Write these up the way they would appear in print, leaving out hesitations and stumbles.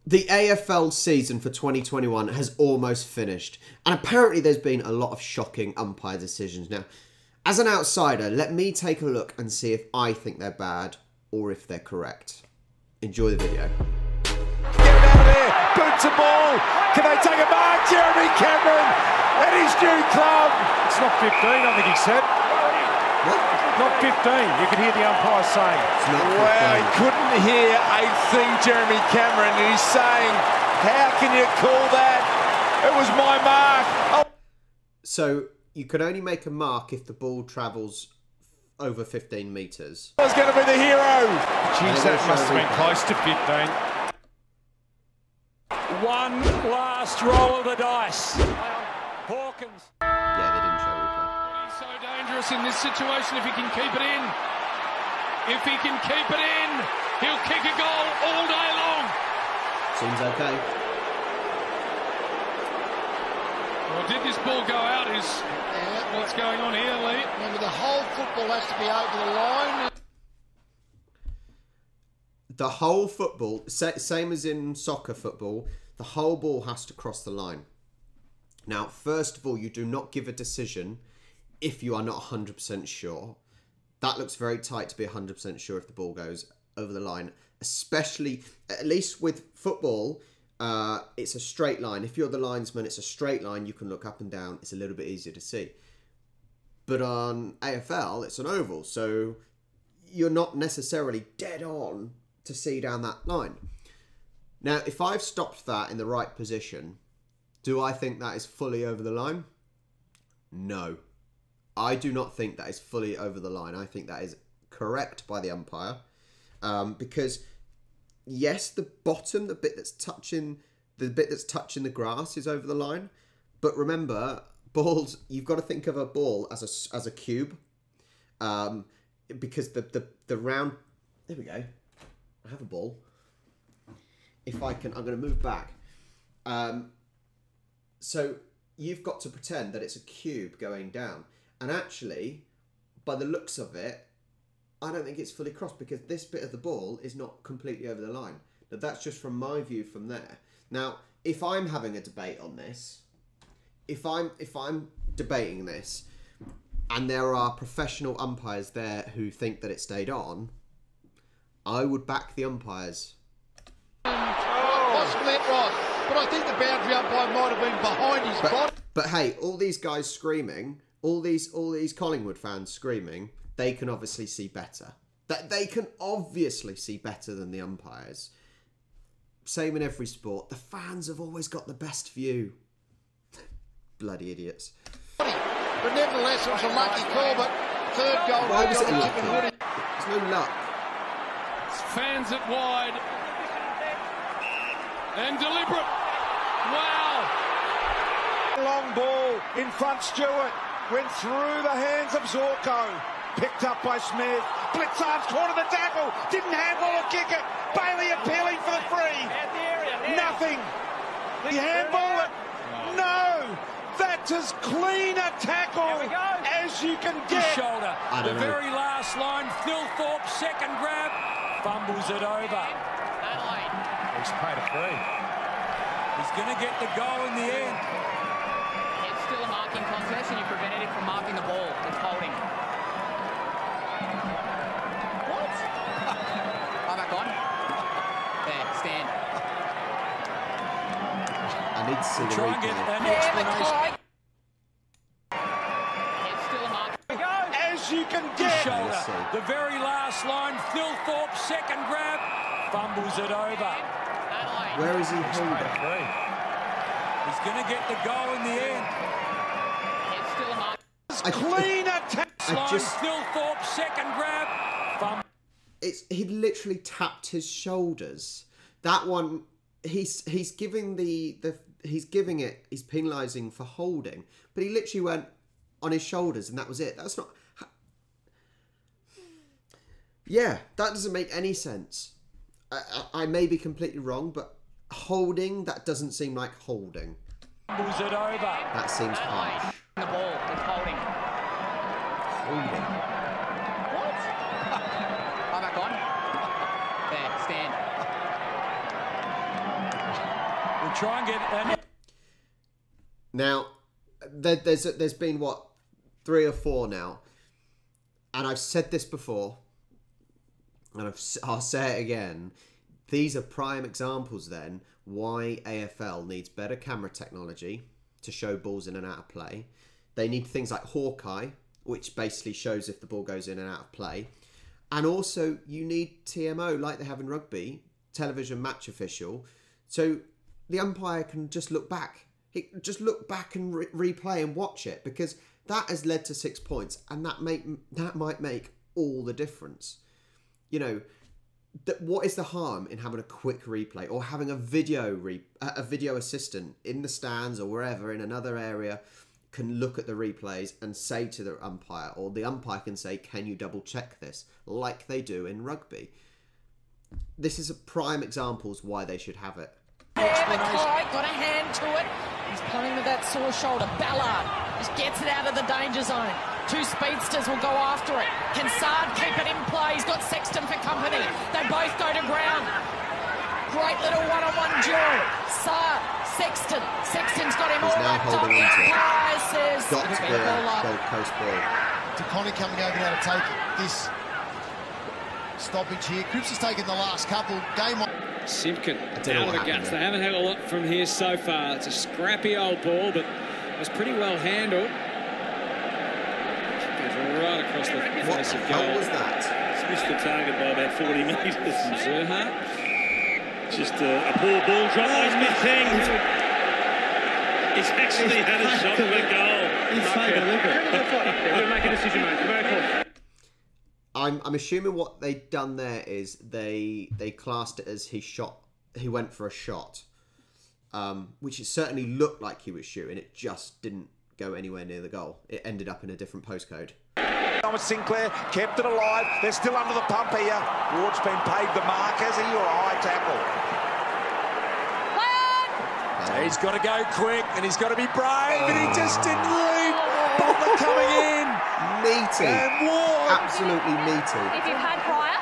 The AFL season for 2021 has almost finished, and apparently there's been a lot of shocking umpire decisions. Now, as an outsider, let me take a look and see if I think they're bad or if they're correct. Enjoy the video. Get it out of there, boots a ball, can they take a mark? Jeremy Cameron at his new club. It's not 15, I think he said. What? Not 15, you could hear the umpire saying. It's not 15. Wow, he couldn't hear a thing, Jeremy Cameron, and he's saying, how can you call that? It was my mark. Oh. So, you could only make a mark if the ball travels over 15 metres. I was going to be the hero. Jeez, that must have been close to 15. One last roll of the dice. Hawkins. Yeah, they didn't show replay. He's so dangerous in this situation if he can keep it in. If he can keep it in, he'll kick a goal all day long. Seems okay. Well, did this ball go out is what's going on here, Lee. Remember, the whole football has to be over the line. The whole football, same as in soccer football, the whole ball has to cross the line. Now, first of all, you do not give a decision if you are not 100% sure. That looks very tight to be 100% sure if the ball goes over the line. Especially, at least with football, it's a straight line. If you're the linesman, it's a straight line. You can look up and down. It's a little bit easier to see. But on AFL, it's an oval. So you're not necessarily dead on to see down that line. Now, if I've stopped that in the right position, do I think that is fully over the line? No. I do not think that is fully over the line. I think that is correct by the umpire. Because, yes, the bottom, the bit that's touching the grass is over the line. But remember, balls, you've got to think of a ball as a cube. Because the round... There we go. I have a ball. If I can... I'm going to move back. So you've got to pretend that it's a cube going down. And actually, by the looks of it, I don't think it's fully crossed because this bit of the ball is not completely over the line. But that's just from my view from there. Now, if I'm having a debate on this, if I'm debating this, and there are professional umpires there who think that it stayed on, I would back the umpires. Possibly it right, but I think the boundary umpire might have been behind his body. But hey, all these guys screaming, all these Collingwood fans screaming, they can obviously see better. That they can obviously see better than the umpires. Same in every sport. The fans have always got the best view. Bloody idiots. But nevertheless, it was a lucky call, but third goal. Why was it lucky? There's no luck. Fans it wide. And deliberate. Wow. Long ball in front, Stewart. Went through the hands of Zorko. Picked up by Smith. Blitzards caught in the tackle. Didn't handball or kick it. Bailey appealing for the free. Nothing. The handball. No. That's as clean a tackle as you can get. Shoulder. The very last line. Phil Thorpe, second grab. Fumbles it over. He's paid a free. He's going to get the goal in the end. It's still a marking contest and you prevented it from marking the ball. It's holding. What? I'm back on. There, stand. I need to see the Try and get replay. an explanation. It's still a marking. As you can get. Shoulder. see. The very last line. Phil Thorpe, second grab. Fumbles it over. Where is he holding? He's going to get the goal in the end. It's still a marking. Clean attack. Phil Thorpe, second grab. He literally tapped his shoulders. That one, he's penalising for holding, but he literally went on his shoulders and that was it. That's not. Yeah, that doesn't make any sense. I may be completely wrong, but holding, that doesn't seem like holding. Fumbles it over. That seems harsh. The ball, it's holding. Holding. What? I'm back on. There, stand. We'll try and get... Now, there's been, what, 3 or 4 now. And I've said this before, and I'll say it again. These are prime examples, then, why AFL needs better camera technology to show balls in and out of play. They need things like Hawkeye, which basically shows if the ball goes in and out of play. And also, you need TMO, like they have in rugby, television match official, so the umpire can just look back. He just look back and replay and watch it, because that has led to 6 points, and that might make all the difference. You know, what is the harm in having a quick replay or having a video assistant in the stands or wherever in another area can look at the replays and say to the umpire, or the umpire can say, can you double check this, like they do in rugby. This is a prime examples why they should have it. Got a hand to it. He's playing with that sore shoulder. Ballard just gets it out of the danger zone. 2 speedsters will go after it. Can Sard keep it in play? He's got Sexton for company. They both go to ground. Great little one-on-one duel. Sard, Sexton. Sexton's got him all wrapped up. Umpire says got to be a Gold Coast ball. DeConnie coming over now to take this stoppage here. Cripps has taken the last couple. Game on. Simpkin out of the guts. They haven't had a lot from here so far. It's a scrappy old ball, but it was pretty well handled. Goes right across the face of goal. What was that? It's missed the target by about 40 metres. Zerha. Just a poor ball drop by Smith-Ting. He's actually had a shot at a goal. He's taken a look at it. We'll make a decision, mate. Very close. I'm assuming what they've done there is they classed it as he went for a shot, which it certainly looked like he was shooting. It just didn't go anywhere near the goal. It ended up in a different postcode. Thomas Sinclair kept it alive. They're still under the pump here. Ward's been paid the mark, has he, or a high tackle? He's got to go quick and he's got to be brave, but he just didn't leave. Butler coming in. Meaty. And Ward. Absolutely meaty. If you've had prior,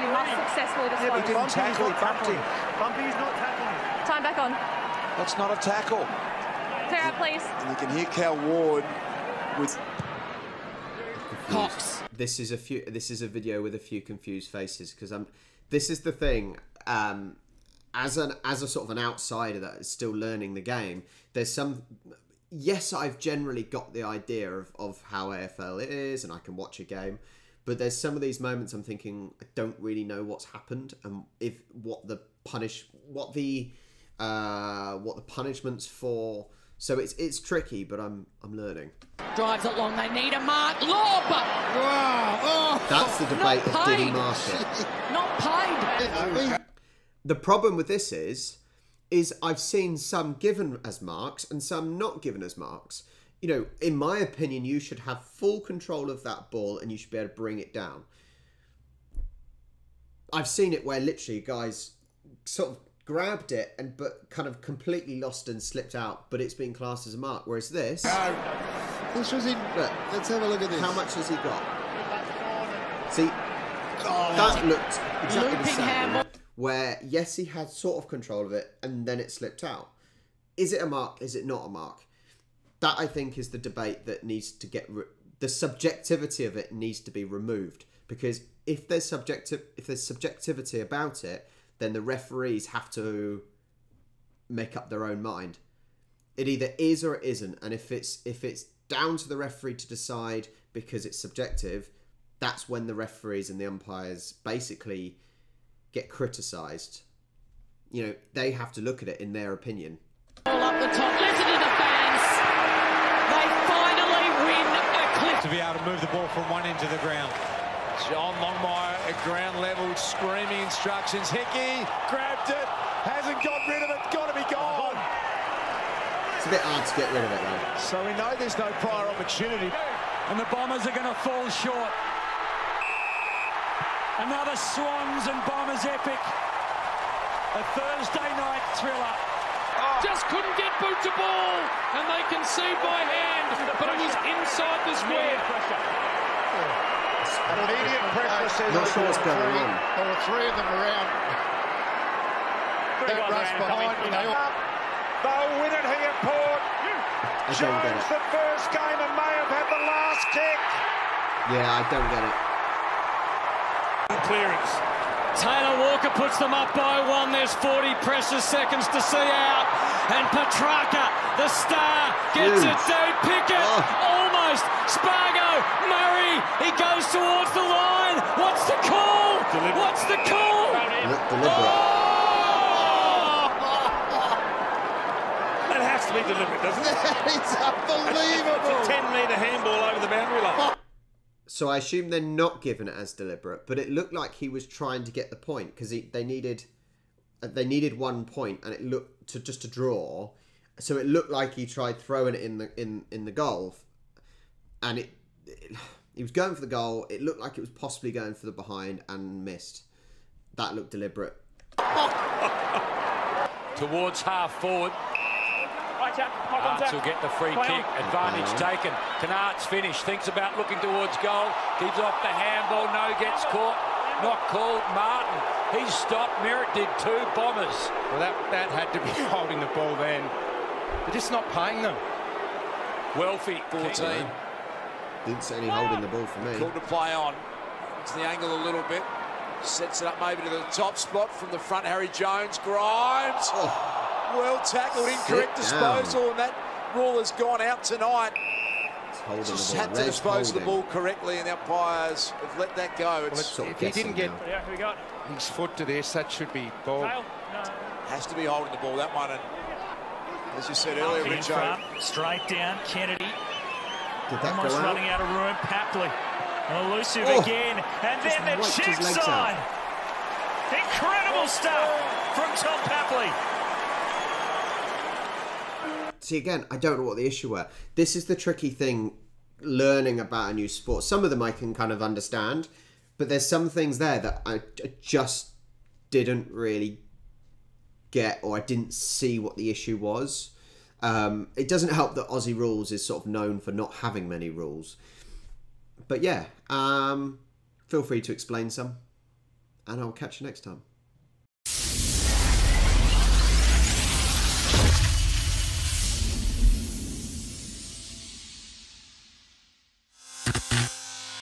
you must successfully disclose. Yeah, he didn't tackle, he bumped him. Bumpy's not tackling. Time back on. That's not a tackle. Clear out, please. And you can hear Cal Ward with Cox. This is a video with a few confused faces, because this is the thing. As a sort of an outsider that is still learning the game, there's some. Yes, I've generally got the idea of how AFL is, and I can watch a game, but there's some of these moments I'm thinking I don't really know what's happened and what the punishments for. So it's tricky, but I'm learning. Drives it long. They need a mark. Lob. Oh, that's the debate of did he mark it? Not paid. The problem with this is I've seen some given as marks and some not given as marks. You know, in my opinion, you should have full control of that ball and you should be able to bring it down. I've seen it where literally guys sort of grabbed it but kind of completely lost and slipped out, but it's been classed as a mark. Whereas this... This was in... Look, let's have a look at this. How much has he got? See, that looked exactly the same. Where, yes, he had sort of control of it, and then it slipped out. Is it a mark? Is it not a mark? That, I think, is the debate that needs to get... the subjectivity of it needs to be removed. Because if there's subjectivity about it, then the referees have to make up their own mind. It either is or it isn't. And if it's down to the referee to decide because it's subjective, that's when the referees and the umpires basically get criticised. You know, they have to look at it in their opinion. All up the top. Listen to the fans. They finally win a clip. To be able to move the ball from one end to the ground. John Longmire at ground level, screaming instructions. Hickey grabbed it, hasn't got rid of it, got to be gone. It's a bit hard to get rid of it though. So we know there's no prior opportunity. And the Bombers are going to fall short. Another Swans and Bombers epic. A Thursday night thriller. Just couldn't get boot to ball, and they concede by hand, but it was inside the square. Immediate pressure says not sure what's going on. There were 3 of them around. that rush behind when they all... They'll win it here, Port. Jones the first game and may have had the last kick. Yeah, I don't get it. Clearance. Taylor Walker puts them up by 1. There's 40 precious seconds to see out. And Petrarca, the star, gets it deep. Pickett, almost. Spargo, Murray, he goes towards the line. What's the call? What's the call? That has to be deliberate, doesn't it? It's unbelievable. It's a 10-metre handball over the boundary line. So I assume they're not giving it as deliberate, but it looked like he was trying to get the point because they needed 1 point, and it looked to draw. So it looked like he tried throwing it in the goal, and he was going for the goal. It looked like it was possibly going for the behind and missed. That looked deliberate. Towards half forward. Arts will get the free kick. Advantage taken. Canards finish. Thinks about looking towards goal. Keeps off the handball. No, gets caught. Not called. Martin. He's stopped. Merritt did 2 Bombers. Well, that had to be holding the ball then. They're just not paying them. Wealthy. 14. Didn't see any holding the ball for me. Called to play on. It's the angle a little bit. Sets it up maybe to the top spot from the front. Harry Jones. Grimes. Well tackled, incorrect disposal, and that rule has gone out tonight. Just had to dispose of the ball correctly, and the umpires have let that go. If he didn't get his foot to this, that should be ball. Has to be holding the ball, that one. And as you said earlier, Richo. Straight down, Kennedy. Did that almost go out? running out of room. Papley. Elusive again. And then the check side. Incredible stuff from Tom Papley. See, again, I don't know what the issue were. This is the tricky thing, learning about a new sport. Some of them I can kind of understand, but there's some things there that I just didn't really get, or I didn't see what the issue was. It doesn't help that Aussie rules is sort of known for not having many rules. But yeah, feel free to explain some, and I'll catch you next time.